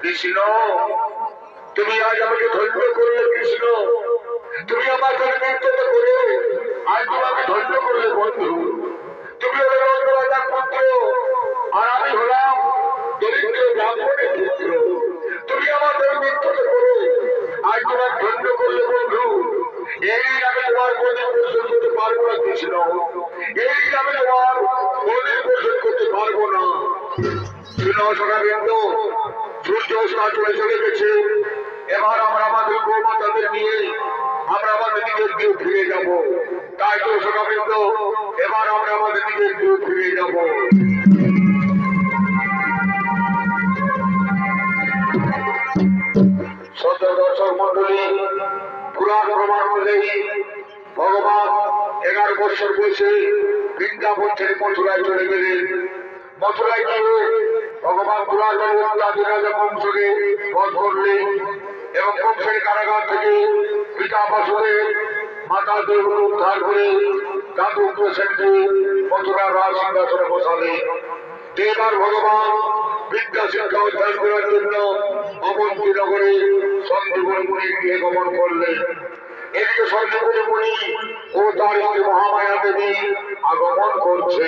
কৃষ্ণ, তুমি আজ আমাকে ধন্য করলে। কৃষ্ণ, তুমি আমার ব্যক্তিগত করে আজ তোমাকে ধন্য করলে। বন্ধু, তুমি হলে নন্দরাজার পুত্র, আর আমি হলাম দরিদ্র ব্রাহ্মণের পুত্র। তুমি আমার ব্যক্তিগত করে আজ তোমাকে ধন্য করলে। বন্ধু, এই আমি তোমার কোনদিন পোষণ করতে পারবো না। কৃষ্ণ, এই আমি তোমার কোনদিন পোষণ করতে পারবো না। শুনো সখাবৃন্দ, সূর্য অস্ত চলে গেছে। এবার আমরা আমাদের গৌমাতাদের নিয়ে আমরা আমাদের নিজের দিকে ফিরে যাব। তাই তো সখাবৃন্দ, এবার আমরা আমাদের নিজের দিকে ফিরে যাব। সত্য দর্শক মন্ডলী, পুরাণ প্রমাণ অনুযায়ী ভগবান 11 বছর বয়সে বৃন্দাবন ছেড়ে মথুরায় চলে গেলেন। মথুরায় গিয়ে ভগবান রাজা কংসকে বধ করলেন এবং কংসের কারাগার থেকে পিতা বাসুদেব মাতা দেবকে উদ্ধার করে দাদু উগ্রসেনকে মথুরার রাজ সিংহাসনে বসালেন। এবার ভগবান বিদ্যা শিক্ষা অধ্যয়ন করার জন্য অবন্তী নগরে সন্দীপনী মুনির গৃহে গমন করলেন। এদিকে সন্দীপনী মুনি ও তার স্ত্রী মহামায়া দেবী আগমন করছে।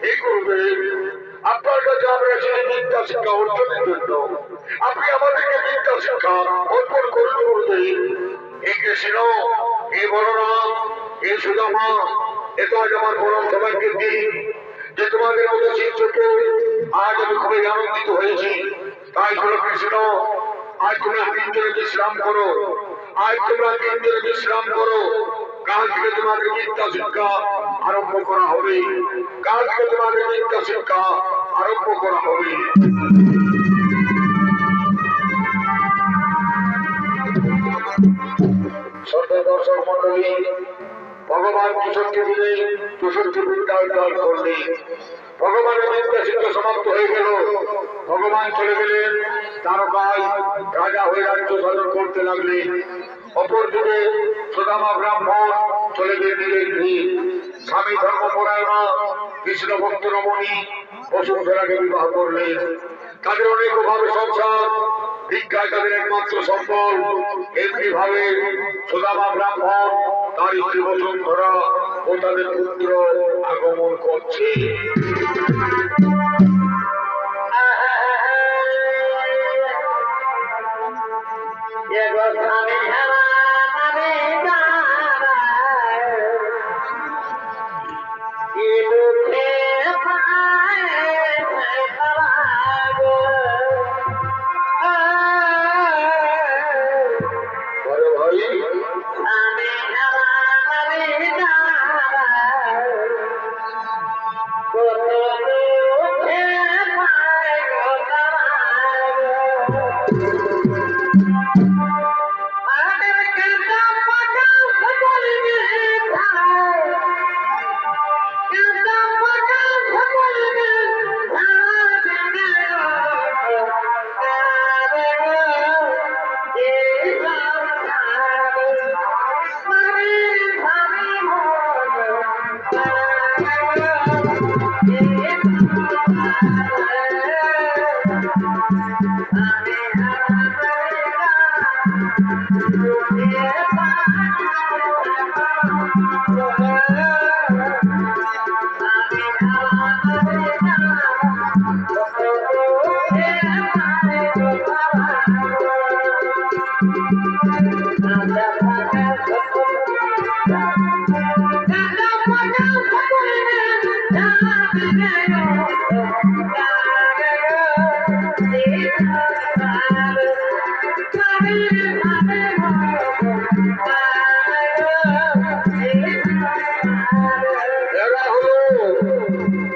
এই গুরুদেব, আপনার কাছে আমরা এসেছি বিদ্যা শিক্ষা অর্জনের জন্য। আপনি আমাদেরকে বিদ্যা শিক্ষা অর্পণ করুন গুরুদেব। এই কৃষ্ণ, এই বলরাম, এই সুদামা, এটা আজ আমার পরম সবাইকে দিই যে তোমাদের মতো শিক্ষকে আজ আমি খুবই আনন্দিত হয়েছি। তাই হলো কৃষ্ণ, আজ তোমরা 3 দিনে বিশ্রাম করো। আজ তোমরা 3 দিনে বিশ্রাম করো। কাল থেকে তোমাদের বিদ্যা শিক্ষা আরম্ভ করা হবে। কাল থেকে তোমাদের বিদ্যা শিক্ষা আরম্ভ করা হবে। দর্শক মন্ডলী, ভগবান কিশোরকে দিলে কিশোরকে বিদ্যা উদ্ধার করলে ভগবানের বিদ্যা শিক্ষা সমাপ্ত হয়ে গেল। ভগবান চলে গেলেন তারকায়, রাজা হয়ে রাজ্য শাসন করতে লাগলেন। অপরদিকে সুদামা ব্রাহ্মণ চলে গেলেন স্বামী ধর্মপরায়ণা কৃষ্ণ ভক্ত রমণী বসুন্ধরাকে বিবাহ করলেন। তাদের অনেক ভাবে সংসার, ভিক্ষায় তাদের একমাত্র সম্বল। এমনি ভাবে সুদামা ব্রাহ্মণ, তার স্ত্রী বসুন্ধরা ও তাদের পুত্র আগমন করছে।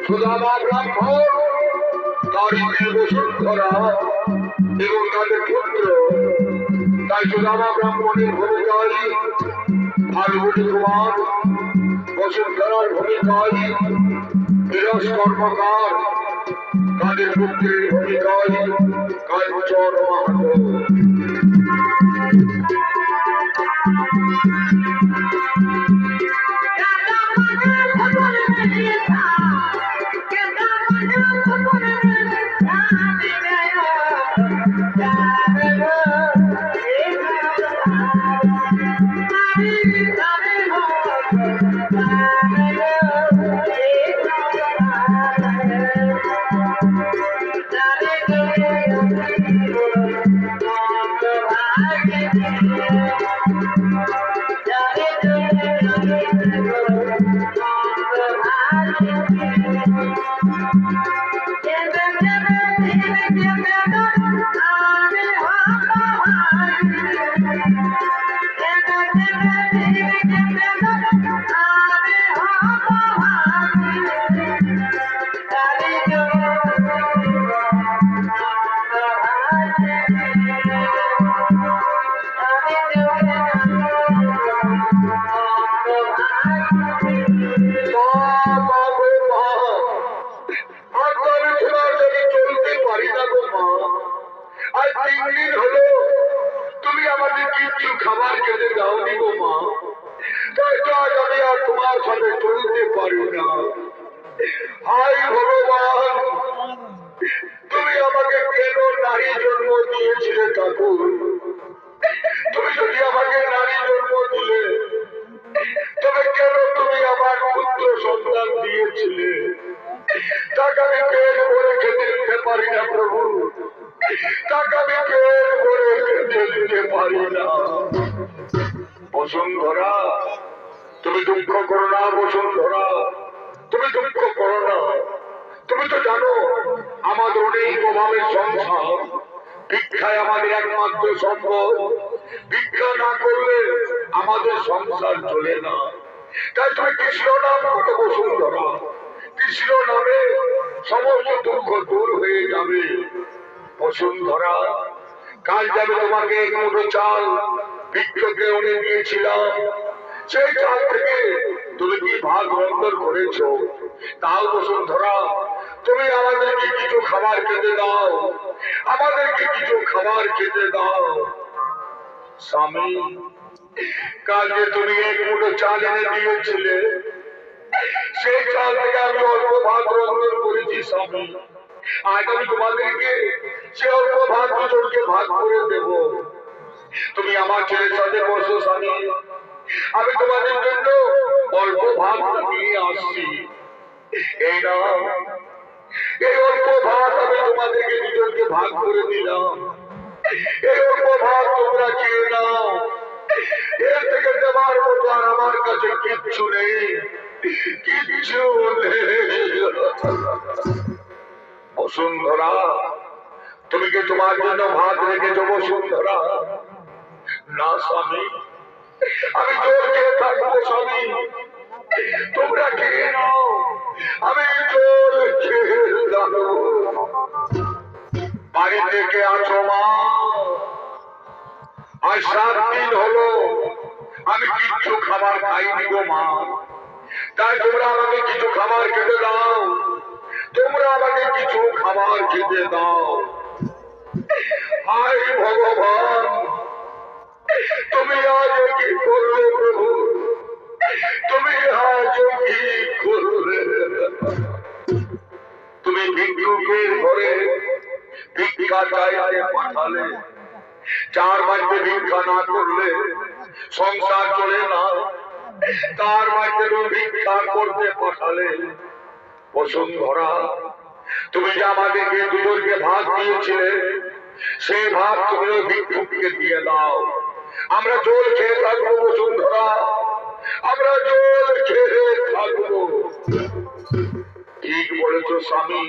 সুদামা ব্রাহ্মণ, তার স্ত্রী বসুন্ধরা এবং তাদের পুত্র। তাই সুদামা ব্রাহ্মণের ভূমিকায় ফাল্গুনী কুমার, বসুন্ধরার ভূমিকায় বিরস কর্মকার, তাদের পুত্রের ভূমিকায় কাঞ্চন মাহাতো। খাবার খেতে দাওনি গো মা, তাই তো আজ আমি আর তোমার সাথে চলতে পারি না। হাই ভগবান, তুমি আমাকে কেন নারী জন্ম দিয়েছিলে ঠাকুর? তুমি যদি আমাকে নারী জন্ম দিলে তবে কেন তুমি আমার পুত্র সন্তান দিয়েছিলে? টাকা আমি পেট ভরে খেতে দিতে পারি না প্রভু, টাকা আমি পেট ভরে খেতে দিতে পারি না। বসুন্ধরা, তুমি দুঃখ করো না বসুন্ধরা, তুমি দুঃখ করো না। তুমি তো জানো আমাদের অনেক অভাবের সংসার, ভিক্ষায় আমাদের একমাত্র সম্ভব, ভিক্ষা না করলে আমাদের সংসার চলে না। তাই তুমি কৃষ্ণ নাম করো বসুন্ধরা, কৃষ্ণ নামে সমস্ত দুঃখ দূর হয়ে যাবে। বসুন্ধরা, কাল যাবে তোমাকে এক মুঠো চাল ভিক্ষকে উনি দিয়েছিলাম, সেই চাল থেকে তুমি কি ভাগ বন্ধন করেছ? তাও বসুন্ধরা, তুমি আমাদেরকে কিছু খাবার খেতে দাও, আমাদেরকে কিছু খাবার খেতে দাও। স্বামী, কাল যে তুমি এক মুঠো চাল এনে দিয়েছিলে, সেই চাল থেকে আমি অল্প ভাগ রন্ধন করেছি স্বামী। আজ আমি তোমাদেরকে সে অল্প ভাগ দুজনকে ভাগ করে দেব। তুমি আমার ছেলের সাথে বসো স্বামী, আমি তোমাদের জন্য অল্প ভাগ নিয়ে আসছি। এই নাও, এই অল্প ভাগ আমি তোমাদেরকে দুজনকে ভাগ করে দিলাম। এই অল্প ভাগ তোমরা খেয়ে নাও, এর থেকে দেওয়ার মতো আর আমার কাছে কিচ্ছু নেই, কিচ্ছু নেই। বসুন্ধরা, তুমি কি তোমার জন্য ভাত রেখেছো বসুন্ধরা? না স্বামী, আমি জোর খেয়ে থাকবো স্বামী, তোমরা খেয়ে নাও, আমি জোর খেয়ে থাকবো। বাড়ি থেকে আছো মা? আজ 7 দিন হলো আমি কিচ্ছু খাবার খাইনি গো মা, তাই তোমরা আমাকে কিছু খাবার খেতে দাও, তোমরা আমাকে কিছু খাবার খেতে দাও। হায় ভগবান, তুমি আজ কি করলে প্রভু, তুমি আজ কি করলে? তুমি ভিক্ষুকের ঘরে ভিক্ষা চাইতে পাঠালে, 4 মাসে ভিক্ষা না করলে সংসার চলে না, তার মাঝে তুমি ভিক্ষা করতে পাঠালে। বসুন্ধরা, তুমি যে আমাদেরকে দুজনকে ভাগ দিয়েছিলে, সেই ভাগ তুমি ওই ভিক্ষুককে দিয়ে দাও, আমরা জল খেয়ে থাকবো বসুন্ধরা, আমরা জল খেয়ে থাকবো। ঠিক বলেছ স্বামী,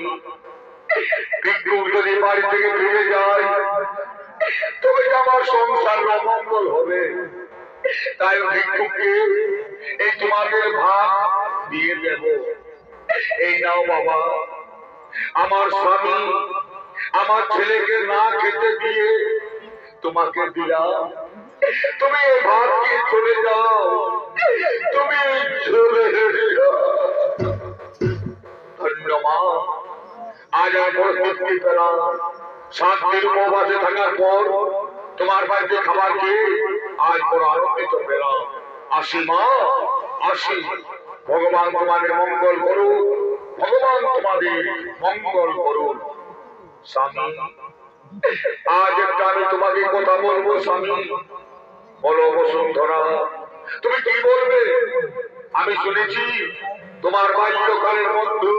ভিক্ষুক যদি বাড়ি থেকে ফিরে যায় তবে আমার সংসার অমঙ্গল হবে। তাই ভিক্ষুককে এই তোমাদের ভাগ দিয়ে দেব। এই নাও বাবা, আমার স্বামী আমার ছেলেকে না খেতে দিয়ে তোমাকে দিলাম, তুমি এই ভাত দিয়ে চলে যাও, তুমি চলে যাও। ধন্যবাদ। আজ আমি বড় তৃপ্তি পেলাম, 7 দিন উপবাসে থাকার পর তোমার বাড়িতে খাবার খেয়ে আজ বড় আনন্দিত পেলাম। আসি মা, আসি। ভগবান তোমাদের মঙ্গল করুন, ভগবান তোমাদের মঙ্গল করুন। স্বামী, আজ একটা আমি তোমাকে কথা বলবো স্বামী। বলো বসুন্ধরা, তুমি কি বলবে? আমি শুনেছি তোমার বাল্যকালের বন্ধু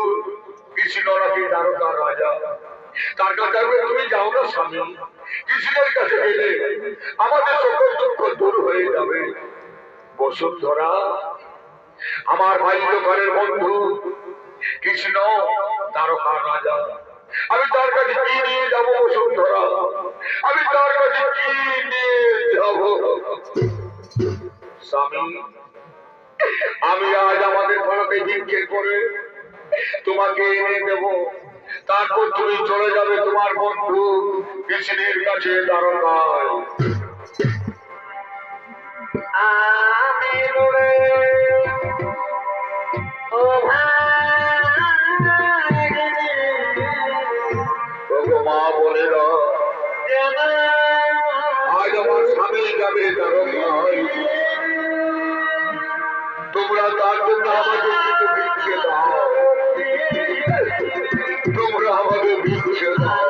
কৃষ্ণ নাকি দ্বারকার রাজা, তার কাছে তুমি যাও না স্বামী। কৃষ্ণের কাছে গেলে আমাদের সকল দুঃখ দূর হয়ে যাবে। বসুন্ধরা, আমার বাল্যকালের বন্ধু কৃষ্ণ দ্বারকার রাজা, আমি তার কাছে কি নিয়ে যাব বসুন্ধরা? আমি তার কাছে কি নিয়ে যাব? স্বামী, আমি আজ আমাদের পাড়াতে ভিক্ষে করে তোমাকে এনে দেব, তারপর তুমি চলে যাবে তোমার বন্ধু কৃষ্ণের কাছে দ্বারকায়। আমি রে ও মা বলে দাও, আজ আমার স্বামী যাবে দ্বারকায়, তোমরা তার জন্য আমাদের কিছু ভিক্ষে দাও, তোমরা আমাদের ভিক্ষে দাও।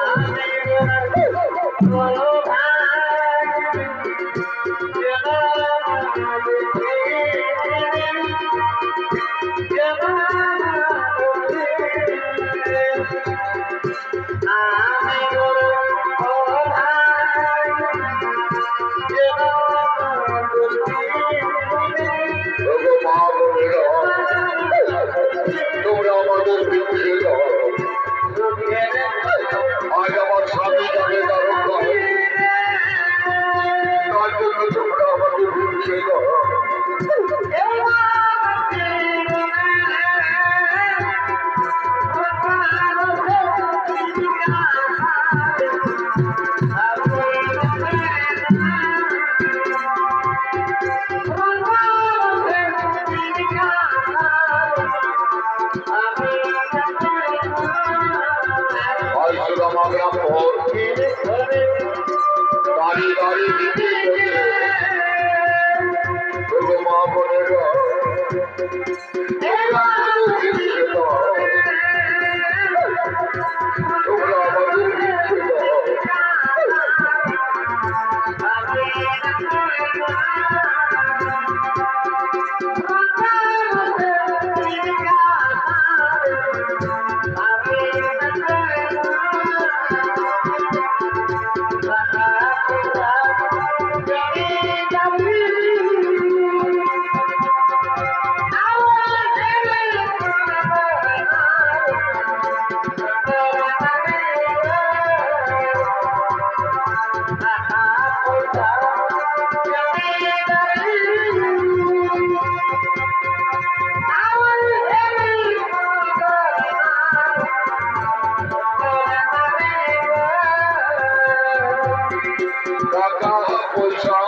টাকা পয়সা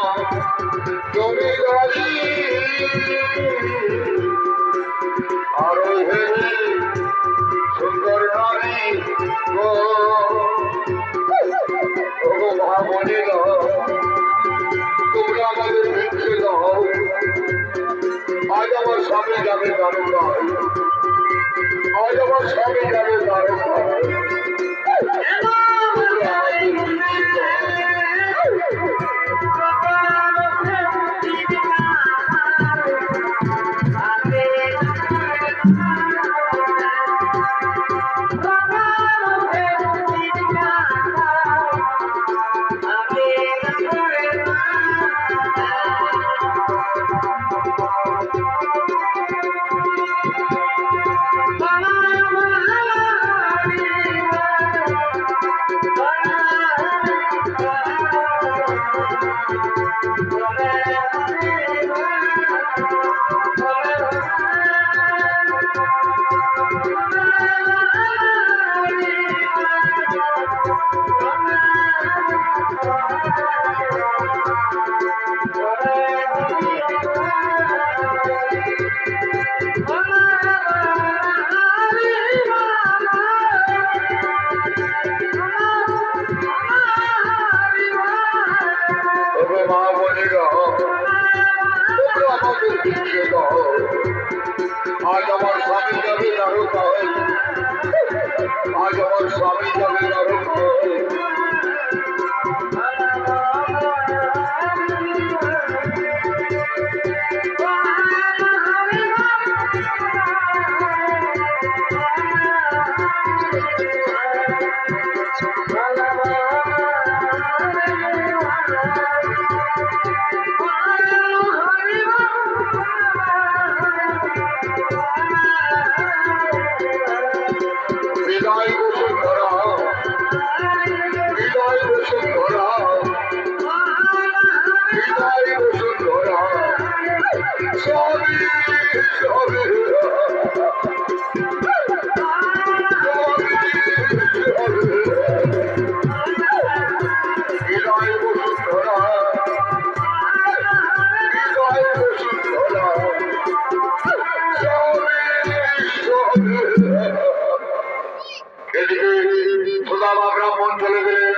জমি গাড়ি আরো হেরি সুন্দর নারী গো মহামণির তোমরা আমাদের ভিক্ষে দাও। আজ আমার স্বামী যাবে দ্বারকায়, আজ আমার স্বামী যাবে দ্বারকায়। আজ আমার স্বামী যাবে দ্বারকায়, আজ আমার স্বামী যাবে দ্বারকায়। বিদায় বসুন্ধরা, বিদায় বসুন্ধরা, বিদায় বসুন্ধরা, স্বামী স্বামী বিদায় বসুন্ধরা, বিদায় বসুন্ধরা, স্বামী এদিকে সুদামা ব্রাহ্মণ চলে গেলেন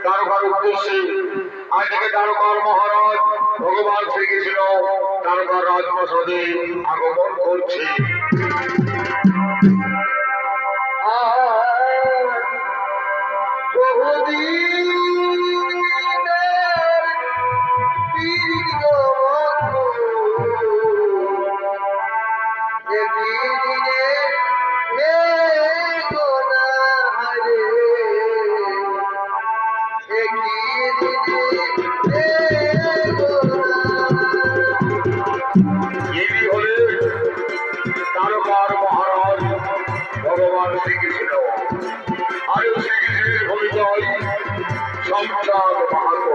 দ্বারকার উদ্দেশ্যে। আজকে দ্বারকার মহারাজ ভগবান শ্রীকৃষ্ণ দ্বারকার রাজপ্রাসাদে আগমন করছে। দ্বারকার মহারাজ ভগবান শ্রীকৃষ্ণ আর শ্রীকৃষ্ণের ভূমিকায় সম্রাট মাহাতো।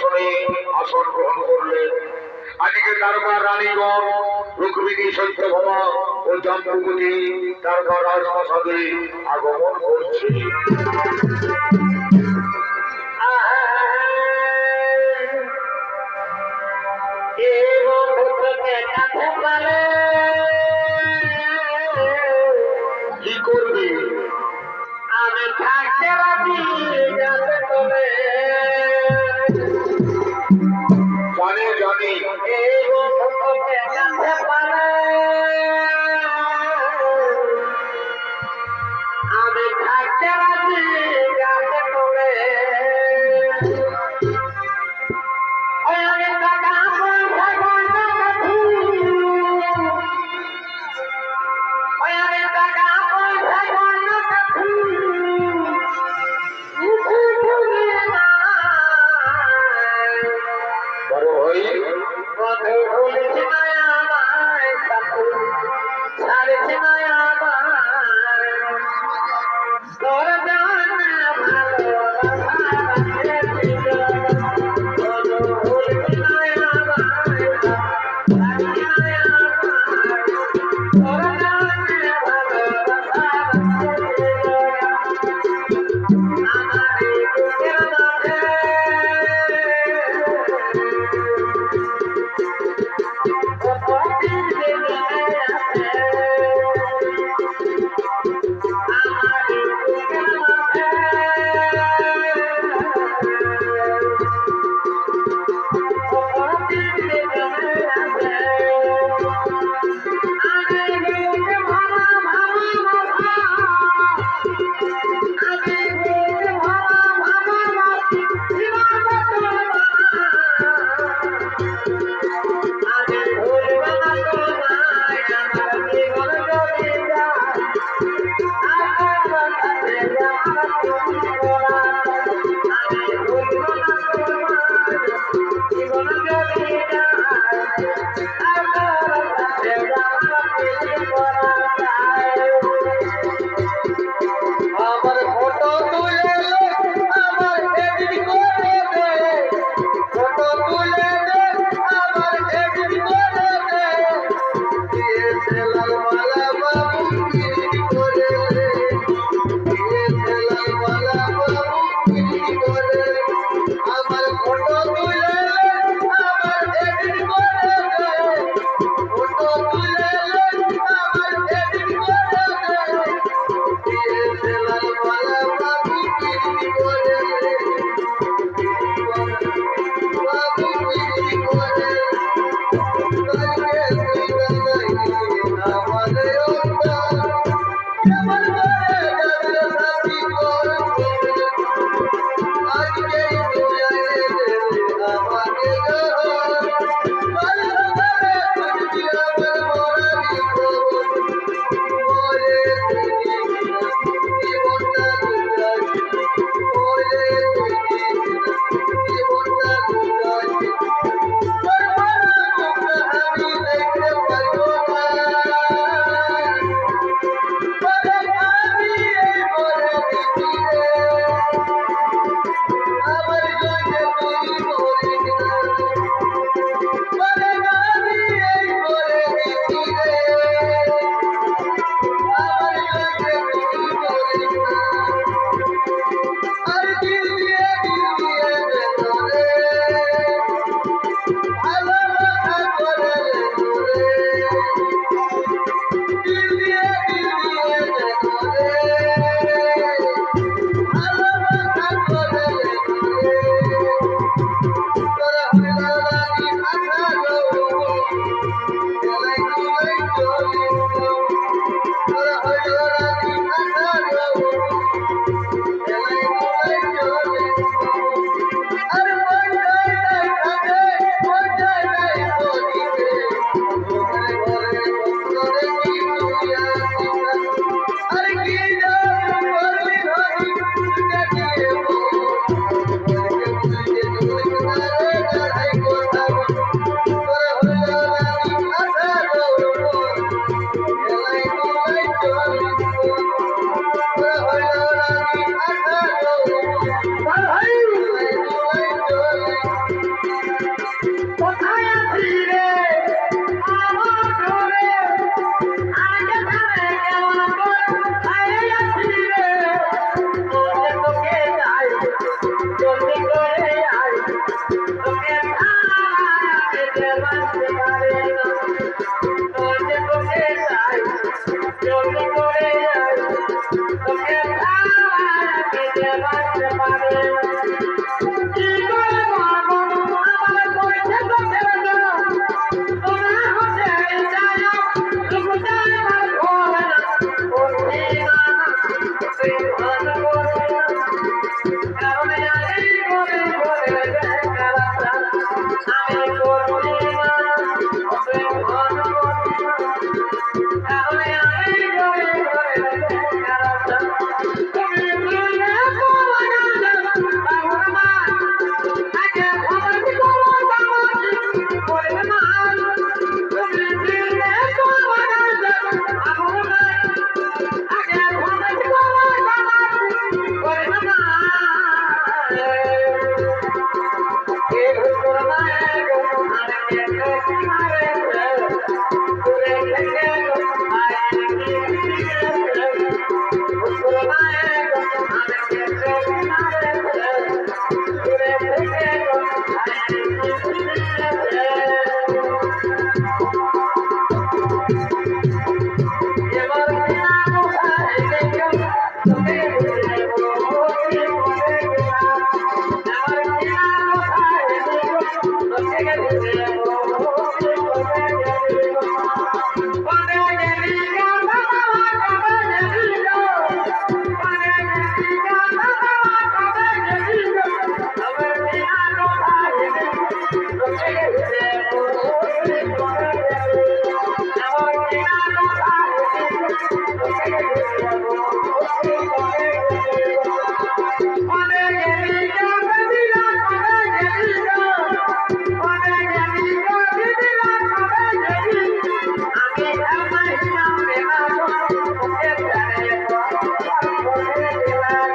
সিংহাসনে আসন গ্রহণ করলেন। আজকে তারকা রানীগণ রুক্মিণী সত্যভামা ও জাম্বুবতী তারকা রাজপ্রাসাদে আগমন করছে। কি করবে? আমি থাকতে রাজি যাতে তোলে জানি জানি এই বন্ধুকে কাছে পারে আমি থাকতে রাজি থাকতে পারে কি করে বাবা আমার কইছে তো ছেড়ে দাও তোমরা হতে যায় সুখটা আমার ঘরে না করতে না তুই ভালো করে কারণ এই করে করে দেখাটা আমি করতে না তুই ভালো করে কারণ এই করে করে দেখাটা তুমি দিলে তোমার বাবা মা আগে খবর করো বাবা করে মা তুমি দিলে তোমার বাবা মা আগে খবর করো বাবা করে মা কে ভুল মায়ে গো আরে কে মারে তুই থেকে গো আরে কি ভুল মায়ে গো আরে কে মারে তুই থেকে গো আরে এবার বিনা কোথায় দেখো তুমি বুঝে বলো কি করে গেলা এবার বিনা কোথায় দেখো তুমি বুঝে বলো কি করে গেলা কোনে গেলি গানা কবে গেলি গো কোনে গেলি গানা কবে গেলি গো এবার বিনা কোথায় দেখো তুমি বুঝে বলো কি করে গেলা এবার বিনা কোথায়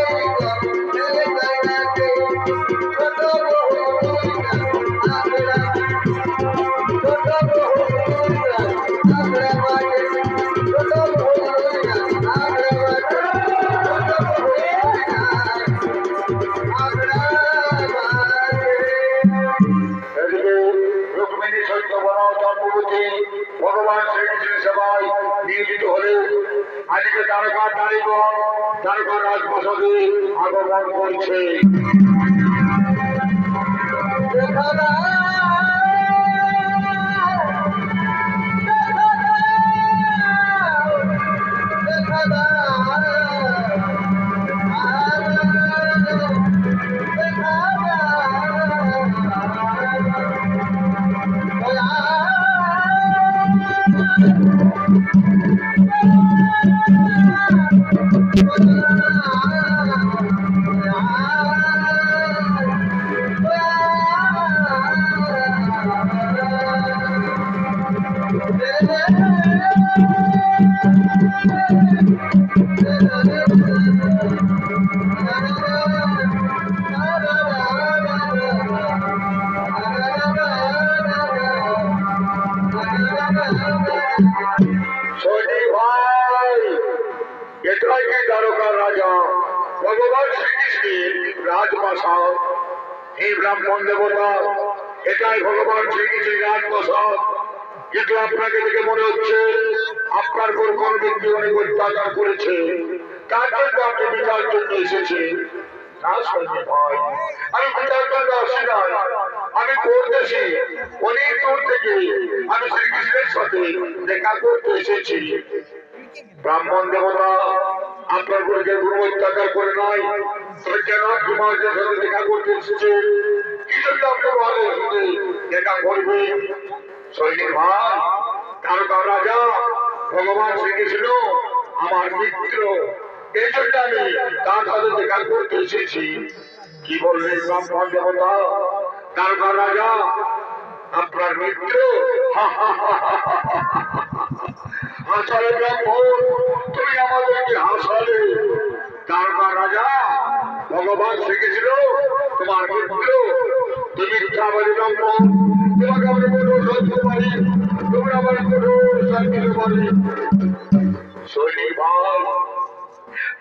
Thank you. রাজপ্রাসাদে আগমন করছে। দেখা দাও, দেখা দাও, দেখা সৈনিক ভাই, এটাই কি দ্বারকার রাজা ভগবান শ্রীকৃষ্ণের রাজপ্রাসাদ? এই ব্রাহ্মণ দেবতা, এটাই ভগবান শ্রীকৃষ্ণের রাজপ্রাসাদ। কিন্তু আপনাকে দেখে মনে হচ্ছে আপনার উপর কোন ব্যক্তি অনেক অত্যাচার করেছে, তার জন্য আপনি বিচার জন্য এসেছেন। না সৈনিক ভাই, আমি বিচার জন্য আসি না, আমি করতেছি অনেক দূর থেকে আমি শ্রীকৃষ্ণের সাথে দেখা করতে এসেছি। ব্রাহ্মণ দেবতা, আপনার উপরে কোনো অত্যাচার করে নাই, তবে কেন আপনি মহারাজের সাথে দেখা করতে এসেছেন? কি জন্য আপনি মহারাজের সাথে দেখা করবে? সৈনিক ভাই, দ্বারকার রাজা ভগবান শ্রীকৃষ্ণ আমার মিত্র, এই জন্য আমি তার সাথে দেখা করতে এসেছি। কি বললেন ব্রাহ্মণ দেবতা? দ্বারকার রাজা আপনার মিত্র? হাসালে ব্রাহ্মণ, তুমি আমাদেরকে হাসালে। দ্বারকার রাজা ভগবান শ্রীকৃষ্ণ তোমার মিত্র, তুমি মিথ্যাবাদী ব্রাহ্মণ, তোমাকে আমরা কঠোর শাস্তি পারি, তোমরা আমার কঠোর শাস্তি পারি। সৈনিক ভাই,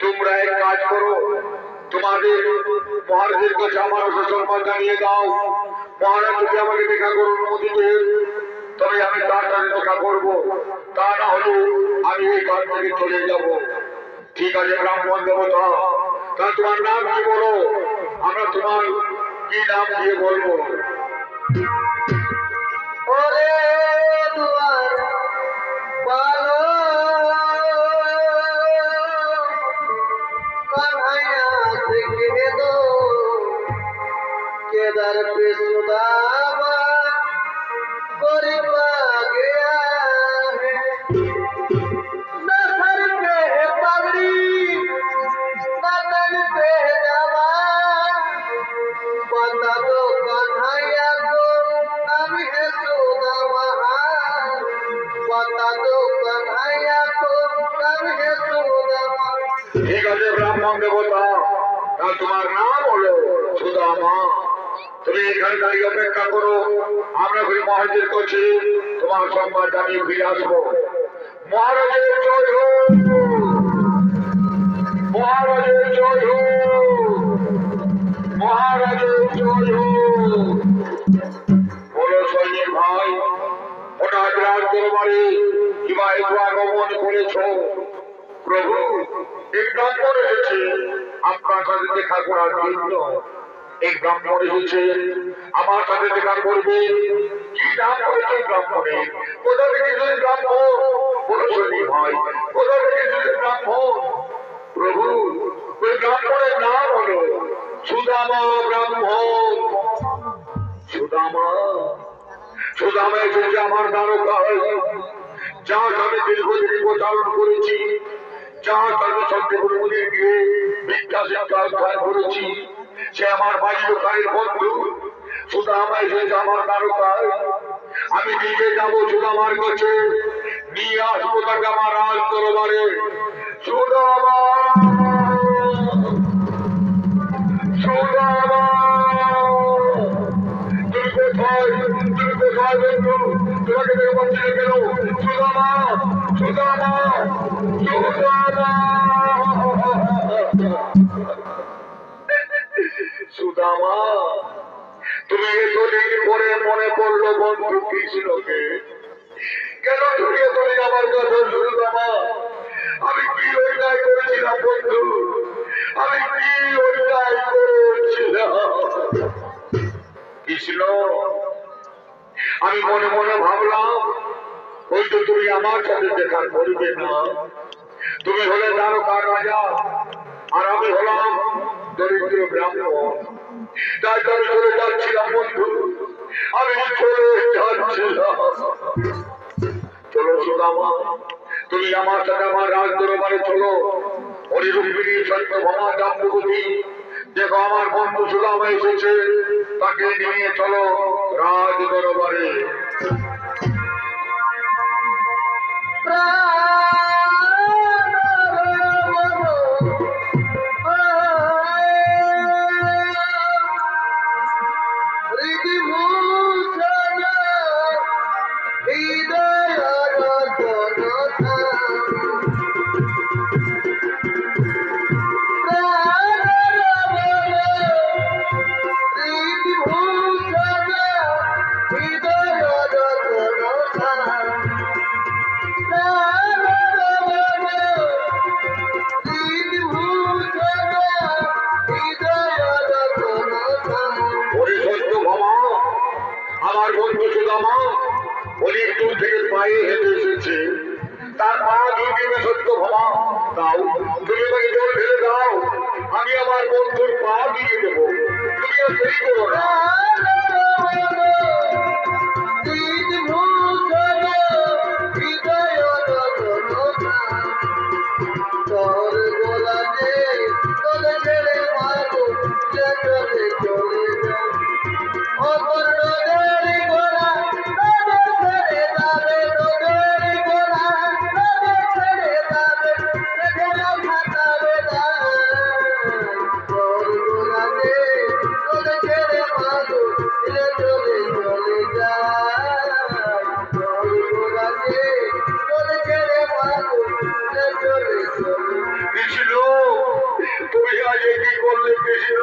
তোমরা এক কাজ করো, তোমাদের মহারাজের কাছে আমার সুসংবাদ জানিয়ে দাও। মহারাজ যদি আমাকে দেখা করুন অনুমতি দেন, তবে আমি তার সাথে দেখা করবো, তা না হলে আমি এই কাজ থেকে চলে যাব। ঠিক আছে ব্রাহ্মণ দেবতা, তা তোমার নাম কি বলো? আমরা তোমার কি নাম দিয়ে বলবো? ওরে দুয়ার পালো कन्हैया से कह दो के दर पे सुदामा कोई पा गया है। न सर पे है पगड़ी, न तन पे है जामा, बता दो कन्हैया को नाम है सुदामा, बता दो कन्हैया को नाम है सुदामा। ঠিক আছে ব্রাহ্মণ দেবতা, তা তোমার নাম হলো সুদামা। তুমি এখানে দাঁড়িয়ে অপেক্ষা করো, আমরা ফিরে মহারাজের কাছে তোমার সংবাদ জানিয়ে ফিরে আসবো। মহারাজের জয় হোক, মহারাজের জয় হোক, মহারাজের জয় হোক। বলো সৈনিক ভাই, হঠাৎ রাজ দরবারে কিবা একটু আগমন করেছ? প্রভু, এক ব্রাহ্মণ এসেছে আপনার সাথে দেখা করার জন্য। এক ব্রাহ্মণ এসেছে আমার সাথে দেখা করবে। কি নাম করেছে ব্রাহ্মণের? কোথা থেকে এসেছে ব্রাহ্মণ? বলো সৈনিক ভাই, কোথা থেকে এসেছে ব্রাহ্মণ? প্রভু, ওই ব্রাহ্মণের নাম হলো সুদামা ব্রাহ্মণ। সুদামা, সুদামা এসেছে আমার দ্বারকায়, যার আমি দীর্ঘদিন প্রচারণ করেছি, যার আমি সত্যগুরুদের গিয়ে বিদ্যা শিক্ষা অধ্যয়ন করেছি। সে আমার বাড়ির লোকের বন্ধু। সুদামা এসেছে আমার দ্বারকায়, আমি নিজে যাবো সুদামার কাছে, নিয়ে আসবো তাকে আমার রাজ দরবারে। সুদামা, সুদামা, তুমি কোথায়? তুমি কোথায় বন্ধু? তোমাকে দেখে পাচ্ছি না কেন? সুদামা, সুদামা, সুদামা, সুদামা, তুমি এতদিন পরে মনে পড়লো বন্ধু কৃষ্ণকে? কেন তুমি এতদিন আমার কথা? সুদামা, আমি কি অন্যায় করেছিলাম বন্ধু? আমি মনে মনে ভাবলাম হয়তো তুমি আমার সাথে দেখা করবে না। তুমি হলে দ্বারকার রাজা আর আমি হলাম দরিদ্র ব্রাহ্মণ। তাই তো আমি চলে যাচ্ছিলাম বন্ধু, আমি চলে যাচ্ছিলাম। চলো সুদামা, তুমি আমার সাথে আমার রাজ দরবারে চলো। হরিরূপিণী সত্যভামা জাম্বুবতী, দেখো আমার বন্ধু সুদামা এসেছে, তাকে নিয়ে চলো রাজ দরবারে। আমার বন্ধু সুদামা অনেক দূর থেকে পায়ে হেঁটে এসেছে, তার মা যদি সত্যভামা দাও, তুমি আমাকে জল ঢেলে দাও, আমি আমার বন্ধুর পা দিয়ে দেবো, তুমি আর দেরি করো না। কৃষ্ণ, তুমি আজ কি করলে কৃষ্ণ?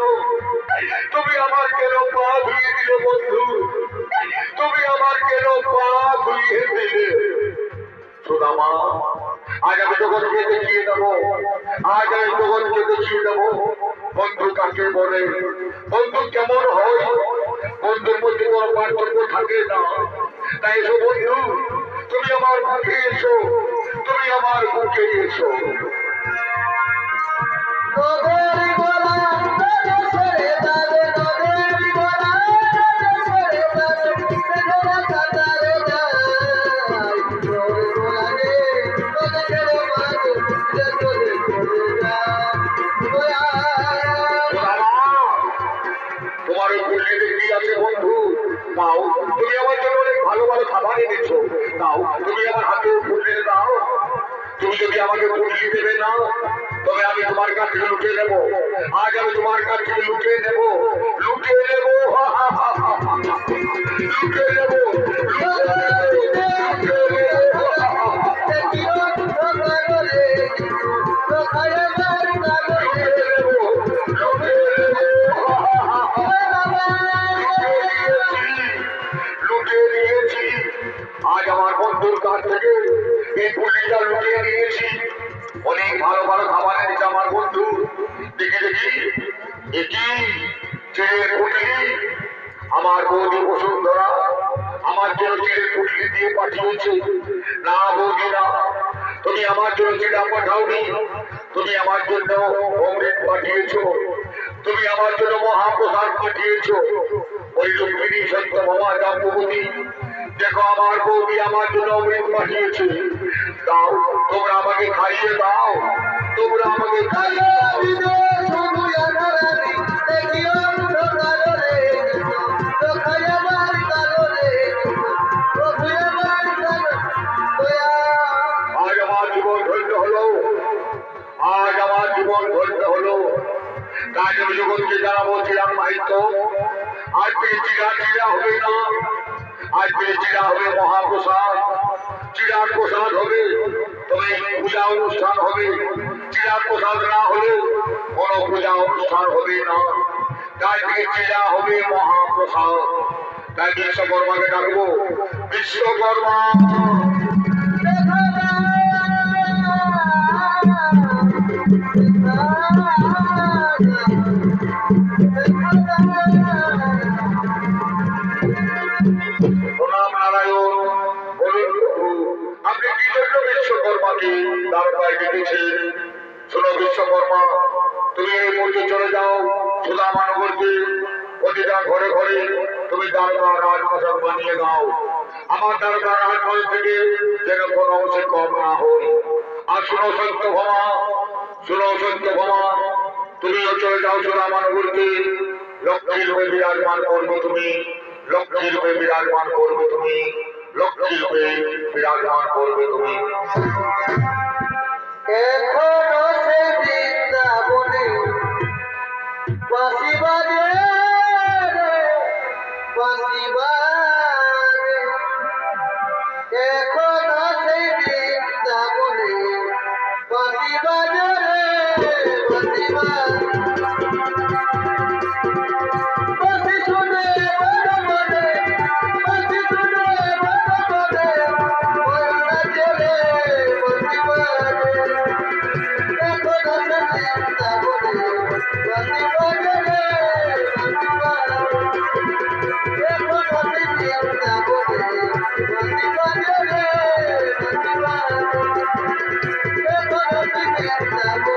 তুমি আমার কেন পা ধুয়ে দিলে বন্ধু? তুমি আমার কেন পা ধুয়ে দিলে? সুদামা, আজ আমি জগৎকে দেখিয়ে দেবো, আজ আমি জগৎকে দেখিয়ে দেবো বন্ধু কাকে বলে, বন্ধু কেমন হয়। বন্ধুর মধ্যে কোনো পার্থক্য থাকে না। তাই এসো বন্ধু, তুমি আমার বুকে এসো, তুমি আমার বুকে এসো। তোমার ওই পুটলিতে কি আছে বন্ধু? দাও, তুমি আমার জন্য অনেক ভালো ভালো খাবার এনেছো, দাও, তুমি আমার হাতে পুটলিতে দাও। তুমি যদি আমাকে পুটলি দেবে না, তবে আমি তোমার কাছ থেকে লুটে নেবো। আজ আমি তোমার কাছ থেকে লুটে নেবো, লুটে নেবো, লুটে নেবো, আজ আমার বন্ধুর কাছ থেকে এই পুটলিটা লুটিয়ে নিয়েছি। অনেক ভালো ভালো খাবার এনেছে আমার বন্ধু। দেখি দেখি একই চিড়ের পুটলি, আমার বৌদি বসুন্ধরা আমার জন্য চিড়ের পুটলি দিয়ে পাঠিয়েছে। না বৌদি না, তুমি আমার জন্য চিড়া পাঠাওনি, তুমি আমার জন্য অমৃত পাঠিয়েছো, তুমি আমার জন্য মহাপ্রসাদ পাঠিয়েছো। ওই রুক্মিণী সত্যভামা জাম্বুবতী, দেখো আমার বৌদি আমার জন্য অমৃত পাঠিয়েছে, দাও, তোমরা আমাকে খাইয়ে দাও, তোমরা আমাকে খাইয়ে দাও। আজ আমার জীবন ধন্য হলো, আজ আমার জীবন ধন্য হলো। তাই আমি জগৎকে জানাবো চিরাম মাহিত্য। আজ থেকে চিরা চিরা হবে না, আজ থেকে চিরা হবে মহাপ্রসাদ, চিরার প্রসাদ হবে, তবে পূজা অনুষ্ঠান হবে। চিরার প্রসাদ না হলে কোন পূজা অনুষ্ঠান হবে না। তাই থেকে চিরা হবে মহাপ্রসাদ। তাই বিশ্বকর্মাকে ডাকবো, বিশ্বকর্মা। প্রণাম আপনি কি জন্য বিশ্বকর্মাকে দ্বারকায় ডেকেছেন? শোনো বিশ্বকর্মা, তুমি এই মুহূর্তে চলে যাও সুদামানগরকে, প্রতিটা ঘরে ঘরে তুমি দ্বারকা রাজপ্রাসাদ বানিয়ে দাও। আমার দ্বারকা রাজপ্রাসাদ থেকে যেন কোনো অংশে কম না হই। আর শোনো সত্যভামা, শোনো সত্যভামা, তুমিও চলে যাও সুদামানগরকে, লক্ষ্মী রূপে বিরাজমান করবে তুমি, লক্ষ্মী রূপে বিরাজমান করবে তুমি, লক্ষ্মী রূপে বিরাজমান করবে তুমি। এখনো সেই বৃন্দাবনে বাঁশি বাজে রে, বাঁশি বাজে। এখনো সেই বৃন্দাবনে বাঁশি বাজে রে, বাঁশি বাজে। বাঁশি শুনে মনে মনে, বাঁশি শুনে মনে মনে, মন নাচে রে, বাঁশি বাজে। এখনো সেই বৃন্দাবনে বাঁশি বাজে রে, বাঁশি বাজে। এখনো সেই বৃন্দাবনে বাঁশি বাজে রে, বাঁশি বাজে। এখনো সেই বৃন্দাবনে